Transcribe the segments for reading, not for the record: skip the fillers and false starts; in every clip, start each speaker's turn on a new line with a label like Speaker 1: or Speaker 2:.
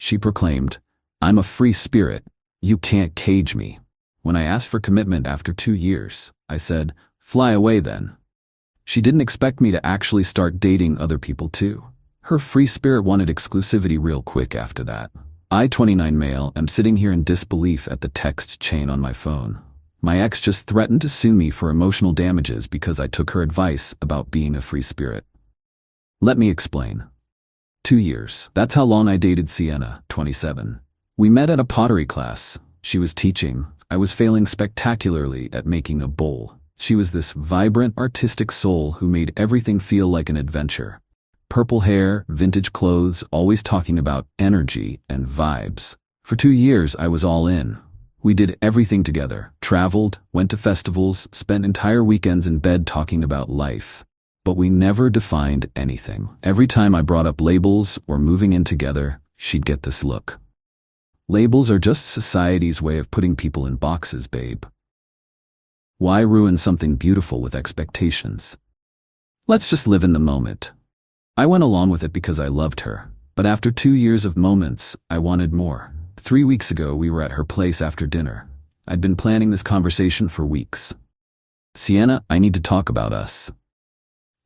Speaker 1: She proclaimed, "I'm a free spirit. You can't cage me." When I asked for commitment after 2 years, I said, "Fly away then." She didn't expect me to actually start dating other people too. Her free spirit wanted exclusivity real quick after that. I, 29 male, am sitting here in disbelief at the text chain on my phone. My ex just threatened to sue me for emotional damages because I took her advice about being a free spirit. Let me explain. 2 years. That's how long I dated Sienna, 27. We met at a pottery class. She was teaching. I was failing spectacularly at making a bowl. She was this vibrant, artistic soul who made everything feel like an adventure. Purple hair, vintage clothes, always talking about energy and vibes. For 2 years, I was all in. We did everything together, traveled, went to festivals, spent entire weekends in bed talking about life. But we never defined anything. Every time I brought up labels or moving in together, she'd get this look. Labels are just society's way of putting people in boxes, babe. Why ruin something beautiful with expectations? Let's just live in the moment. I went along with it because I loved her. But after 2 years of moments, I wanted more. 3 weeks ago, we were at her place after dinner. I'd been planning this conversation for weeks. "Sienna, I need to talk about us."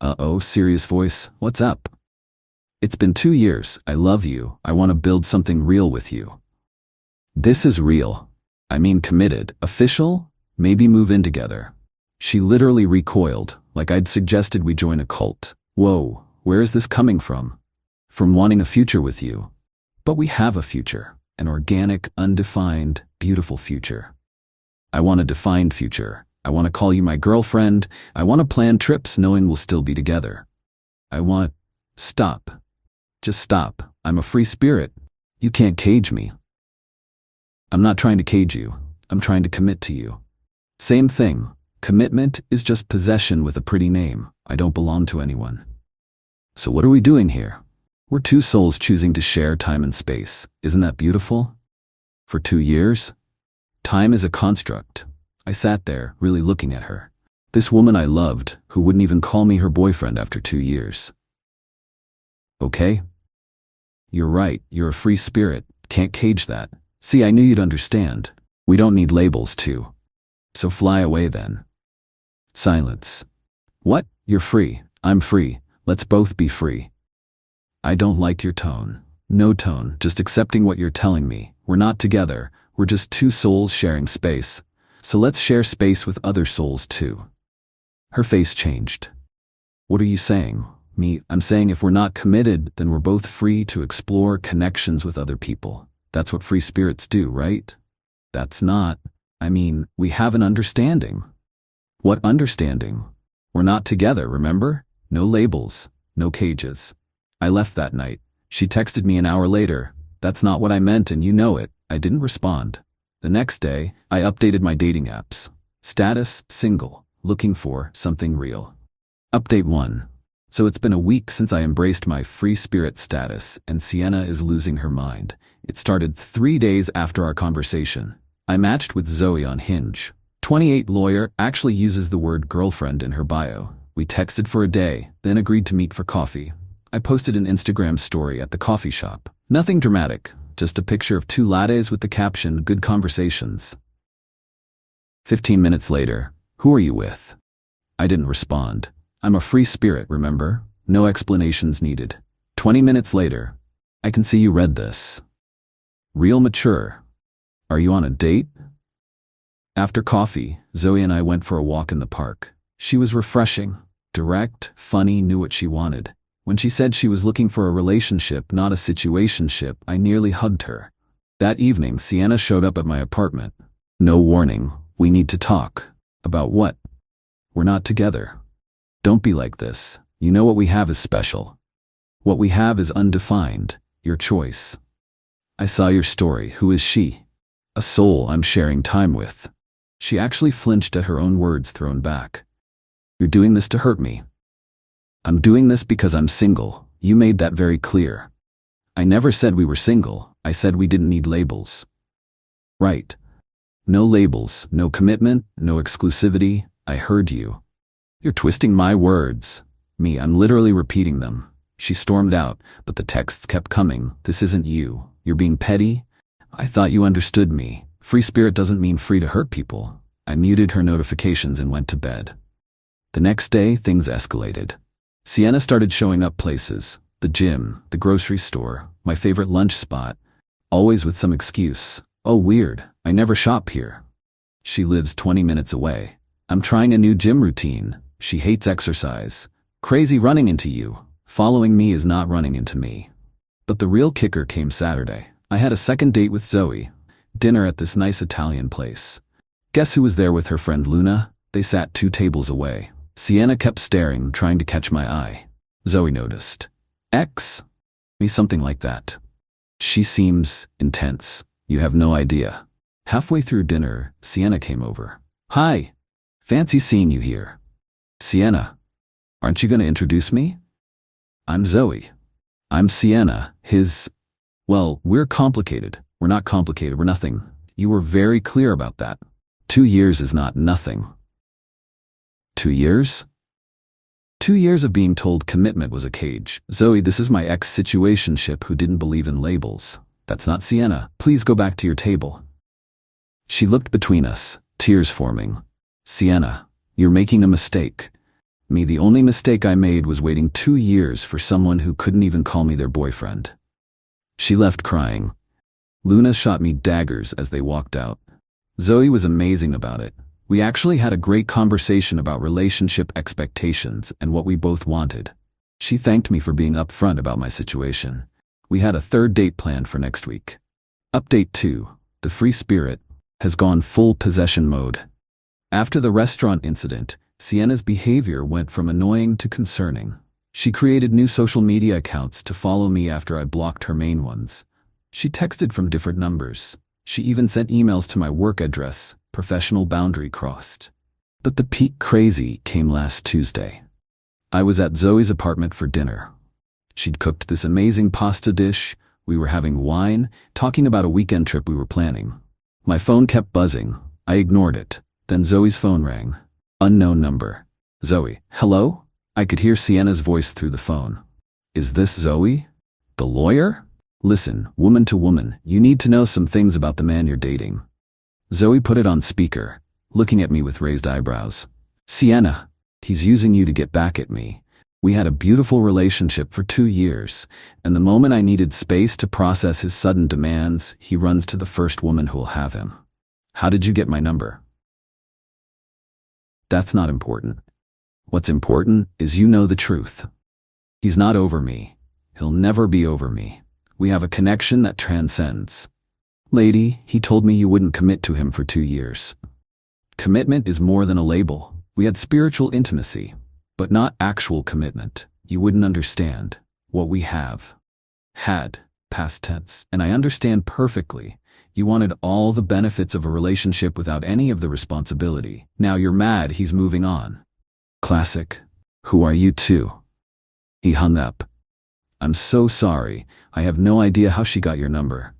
Speaker 1: Uh-oh, serious voice. "What's up?" "It's been 2 years. I love you. I want to build something real with you." "This is real. I mean committed. Official? Maybe move in together." She literally recoiled, like I'd suggested we join a cult. Whoa, where is this coming from? From wanting a future with you. But we have a future. An organic, undefined, beautiful future. I want a defined future. I want to call you my girlfriend. I want to plan trips knowing we'll still be together. I want... Stop. Just stop. I'm a free spirit. You can't cage me. I'm not trying to cage you. I'm trying to commit to you. Same thing. Commitment is just possession with a pretty name. I don't belong to anyone. So what are we doing here? We're two souls choosing to share time and space. Isn't that beautiful? For 2 years? Time is a construct. I sat there, really looking at her. This woman I loved, who wouldn't even call me her boyfriend after 2 years. Okay? You're right, you're a free spirit. Can't cage that. See, I knew you'd understand. We don't need labels too. So fly away then. Silence. What? You're free. I'm free. Let's both be free. I don't like your tone. No tone, just accepting what you're telling me. We're not together. We're just two souls sharing space. So let's share space with other souls too. Her face changed. What are you saying? Me, I'm saying if we're not committed, then we're both free to explore connections with other people. That's what free spirits do, right? That's not. I mean, we have an understanding. What understanding? We're not together, remember? No labels, no cages. I left that night. She texted me an hour later. "That's not what I meant and you know it." I didn't respond. The next day, I updated my dating apps. Status, single, looking for something real. Update 1. So it's been a week since I embraced my free spirit status and Sienna is losing her mind. It started 3 days after our conversation. I matched with Zoe on Hinge. 28 lawyer actually uses the word girlfriend in her bio. We texted for a day, then agreed to meet for coffee. I posted an Instagram story at the coffee shop. Nothing dramatic, just a picture of 2 lattes with the caption, "Good conversations." 15 minutes later, "Who are you with?" I didn't respond. I'm a free spirit, remember? No explanations needed. 20 minutes later, "I can see you read this." Real mature. "Are you on a date?" After coffee, Zoe and I went for a walk in the park. She was refreshing, direct, funny, knew what she wanted. When she said she was looking for a relationship, not a situationship, I nearly hugged her. That evening, Sienna showed up at my apartment. No warning. "We need to talk." About what? "We're not together." "Don't be like this. You know what we have is special. What we have is undefined. Your choice." "I saw your story. Who is she?" "A soul I'm sharing time with." She actually flinched at her own words thrown back. "You're doing this to hurt me." "I'm doing this because I'm single. You made that very clear." "I never said we were single. I said we didn't need labels." "Right. No labels, no commitment, no exclusivity. I heard you." "You're twisting my words." "Me, I'm literally repeating them." She stormed out, but the texts kept coming. "This isn't you. You're being petty? I thought you understood me. Free spirit doesn't mean free to hurt people. I muted her notifications and went to bed. The next day, things escalated. Sienna started showing up places. The gym, the grocery store, my favorite lunch spot. Always with some excuse. Oh, weird. I never shop here. She lives 20 minutes away. I'm trying a new gym routine. She hates exercise. Crazy running into you. Following me is not running into me. But the real kicker came Saturday. I had a second date with Zoe. Dinner at this nice Italian place. Guess who was there with her friend Luna? They sat 2 tables away. Sienna kept staring, trying to catch my eye. Zoe noticed. Me, something like that. She seems intense. You have no idea. Halfway through dinner, Sienna came over. Hi. Fancy seeing you here. Sienna. Aren't you going to introduce me? I'm Zoe. I'm Sienna, Well, we're complicated. We're not complicated, we're nothing. You were very clear about that. 2 years is not nothing. 2 years? 2 years of being told commitment was a cage. Zoe, this is my ex-situationship who didn't believe in labels. That's not Sienna. Please go back to your table. She looked between us, tears forming. Sienna, you're making a mistake. Me, the only mistake I made was waiting 2 years for someone who couldn't even call me their boyfriend. She left crying. Luna shot me daggers as they walked out. Zoe was amazing about it. We actually had a great conversation about relationship expectations and what we both wanted. She thanked me for being upfront about my situation. We had a third date planned for next week. Update 2. The free spirit has gone full possession mode. After the restaurant incident, Sienna's behavior went from annoying to concerning. She created new social media accounts to follow me after I blocked her main ones. She texted from different numbers. She even sent emails to my work address, professional boundary crossed. But the peak crazy came last Tuesday. I was at Zoe's apartment for dinner. She'd cooked this amazing pasta dish, we were having wine, talking about a weekend trip we were planning. My phone kept buzzing. I ignored it. Then Zoe's phone rang. Unknown number. Zoe, hello? I could hear Sienna's voice through the phone. Is this Zoe? The lawyer? Listen, woman to woman, you need to know some things about the man you're dating. Zoe put it on speaker, looking at me with raised eyebrows. Sienna, he's using you to get back at me. We had a beautiful relationship for 2 years, and the moment I needed space to process his sudden demands, he runs to the first woman who'll have him. How did you get my number? That's not important. What's important is you know the truth. He's not over me. He'll never be over me. We have a connection that transcends. Lady, he told me you wouldn't commit to him for 2 years. Commitment is more than a label. We had spiritual intimacy, but not actual commitment. You wouldn't understand what we have. Had, past tense, and I understand perfectly. You wanted all the benefits of a relationship without any of the responsibility. Now you're mad he's moving on. Classic. Who are you two? He hung up. I'm so sorry. I have no idea how she got your number.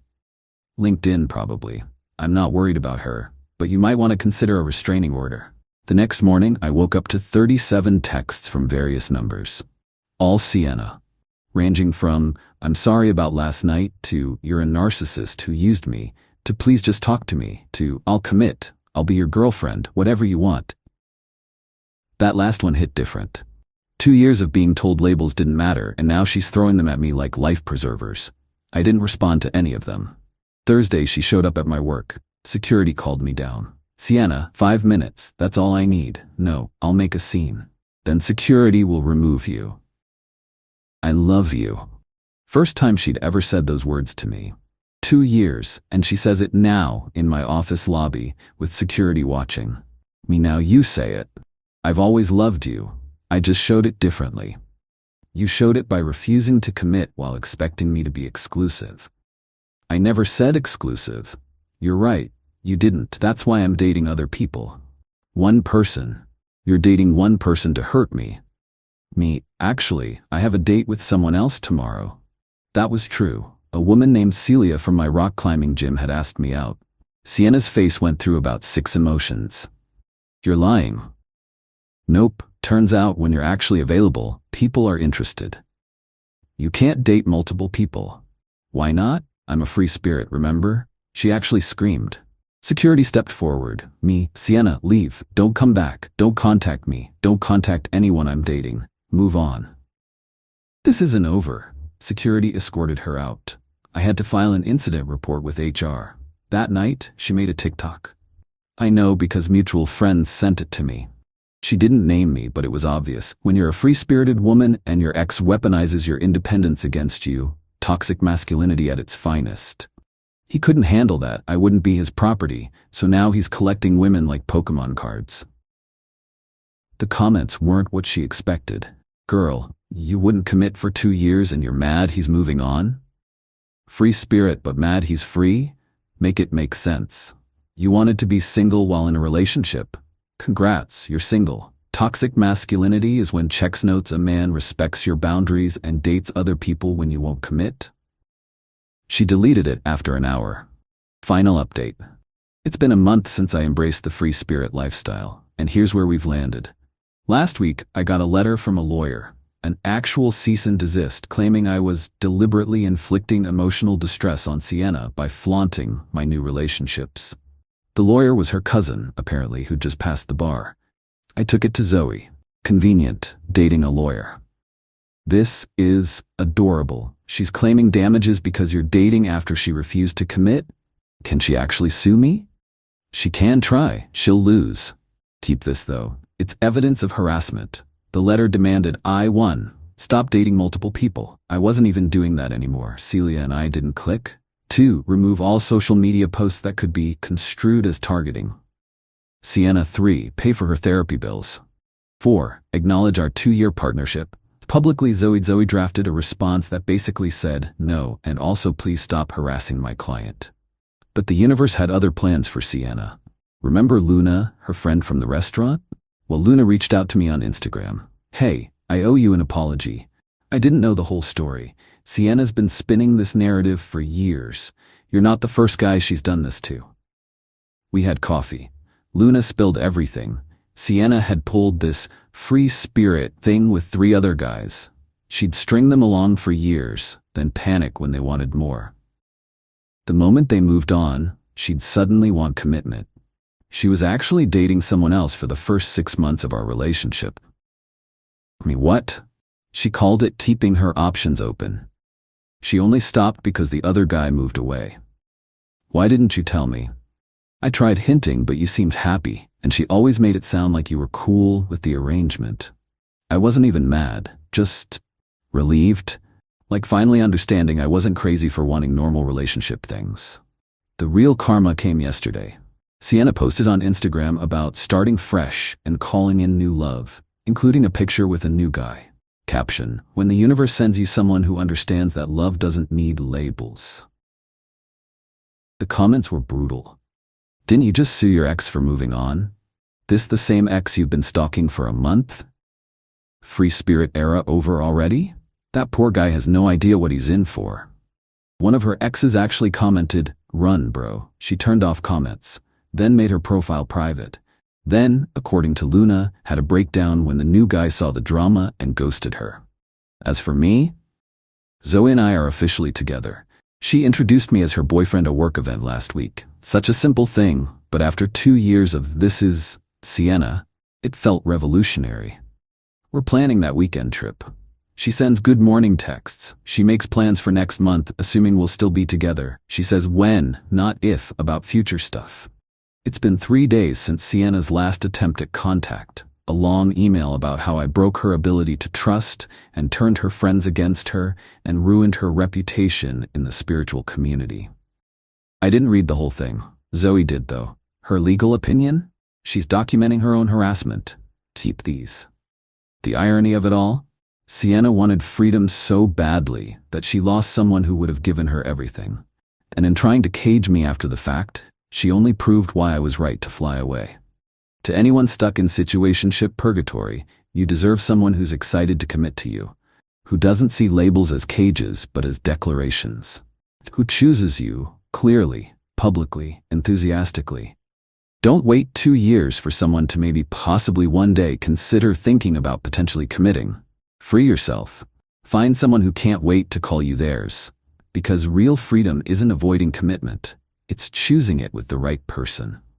Speaker 1: LinkedIn, probably. I'm not worried about her, but you might want to consider a restraining order. The next morning, I woke up to 37 texts from various numbers. All Sienna. Ranging from, I'm sorry about last night, to, you're a narcissist who used me, to please just talk to me, to, I'll commit, I'll be your girlfriend, whatever you want. That last one hit different. 2 years of being told labels didn't matter, and now she's throwing them at me like life preservers. I didn't respond to any of them. Thursday, she showed up at my work. Security called me down. Sienna, 5 minutes, that's all I need. No, I'll make a scene. Then security will remove you. I love you. First time she'd ever said those words to me. 2 years, and she says it now in my office lobby with security watching. Me, now you say it. I've always loved you. I just showed it differently. You showed it by refusing to commit while expecting me to be exclusive. I never said exclusive. You're right, you didn't. That's why I'm dating other people. One person. You're dating one person to hurt me. Me, actually, I have a date with someone else tomorrow. That was true. A woman named Celia from my rock climbing gym had asked me out. Sienna's face went through about 6 emotions. You're lying. Nope, turns out when you're actually available, people are interested. You can't date multiple people. Why not? I'm a free spirit, remember? She actually screamed. Security stepped forward. Me, Sienna, leave. Don't come back. Don't contact me. Don't contact anyone I'm dating. Move on. This isn't over. Security escorted her out. I had to file an incident report with HR. That night, she made a TikTok. I know because mutual friends sent it to me. She didn't name me, but it was obvious. When you're a free-spirited woman and your ex weaponizes your independence against you, toxic masculinity at its finest. He couldn't handle that. I wouldn't be his property, so now he's collecting women like Pokemon cards. The comments weren't what she expected. Girl, you wouldn't commit for 2 years and you're mad he's moving on? Free spirit but mad he's free? Make it make sense. You wanted to be single while in a relationship. Congrats, you're single. Toxic masculinity is when checks notes a man respects your boundaries and dates other people when you won't commit. She deleted it after an hour. Final update. It's been a month since I embraced the free spirit lifestyle, and here's where we've landed. Last week, I got a letter from a lawyer, an actual cease and desist claiming I was deliberately inflicting emotional distress on Sienna by flaunting my new relationships. The lawyer was her cousin, apparently, who just passed the bar. I took it to Zoe. Convenient, dating a lawyer. This is adorable. She's claiming damages because you're dating after she refused to commit? Can she actually sue me? She can try. She'll lose. Keep this, though. It's evidence of harassment. The letter demanded I, 1, stop dating multiple people. I wasn't even doing that anymore. Celia and I didn't click. 2, remove all social media posts that could be construed as targeting. Sienna, 3, pay for her therapy bills. 4, acknowledge our 2-year partnership. Publicly, Zoe drafted a response that basically said, no, and also please stop harassing my client. But the universe had other plans for Sienna. Remember Luna, her friend from the restaurant? Well, Luna reached out to me on Instagram. Hey, I owe you an apology. I didn't know the whole story. Sienna's been spinning this narrative for years. You're not the first guy she's done this to. We had coffee. Luna spilled everything. Sienna had pulled this free spirit thing with 3 other guys. She'd string them along for years, then panic when they wanted more. The moment they moved on, she'd suddenly want commitment. She was actually dating someone else for the first 6 months of our relationship. I mean, what? She called it keeping her options open. She only stopped because the other guy moved away. Why didn't you tell me? I tried hinting, but you seemed happy, and she always made it sound like you were cool with the arrangement. I wasn't even mad, just relieved, like finally understanding I wasn't crazy for wanting normal relationship things. The real karma came yesterday. Sienna posted on Instagram about starting fresh and calling in new love, including a picture with a new guy. Caption, when the universe sends you someone who understands that love doesn't need labels. The comments were brutal. Didn't you just sue your ex for moving on? This the same ex you've been stalking for a month? Free spirit era over already? That poor guy has no idea what he's in for. One of her exes actually commented, run bro. She turned off comments, then made her profile private. Then, according to Luna, had a breakdown when the new guy saw the drama and ghosted her. As for me, Zoe and I are officially together. She introduced me as her boyfriend at a work event last week. Such a simple thing, but after 2 years of this is Sienna, it felt revolutionary. We're planning that weekend trip. She sends good morning texts. She makes plans for next month, assuming we'll still be together. She says when, not if, about future stuff. It's been 3 days since Sienna's last attempt at contact, a long email about how I broke her ability to trust and turned her friends against her and ruined her reputation in the spiritual community. I didn't read the whole thing. Zoe did, though. Her legal opinion? She's documenting her own harassment. Keep these. The irony of it all? Sienna wanted freedom so badly that she lost someone who would have given her everything. And in trying to cage me after the fact, she only proved why I was right to fly away. To anyone stuck in situationship purgatory, you deserve someone who's excited to commit to you, who doesn't see labels as cages but as declarations, who chooses you clearly, publicly, enthusiastically. Don't wait 2 years for someone to maybe possibly one day consider thinking about potentially committing. Free yourself. Find someone who can't wait to call you theirs. Because real freedom isn't avoiding commitment, it's choosing it with the right person.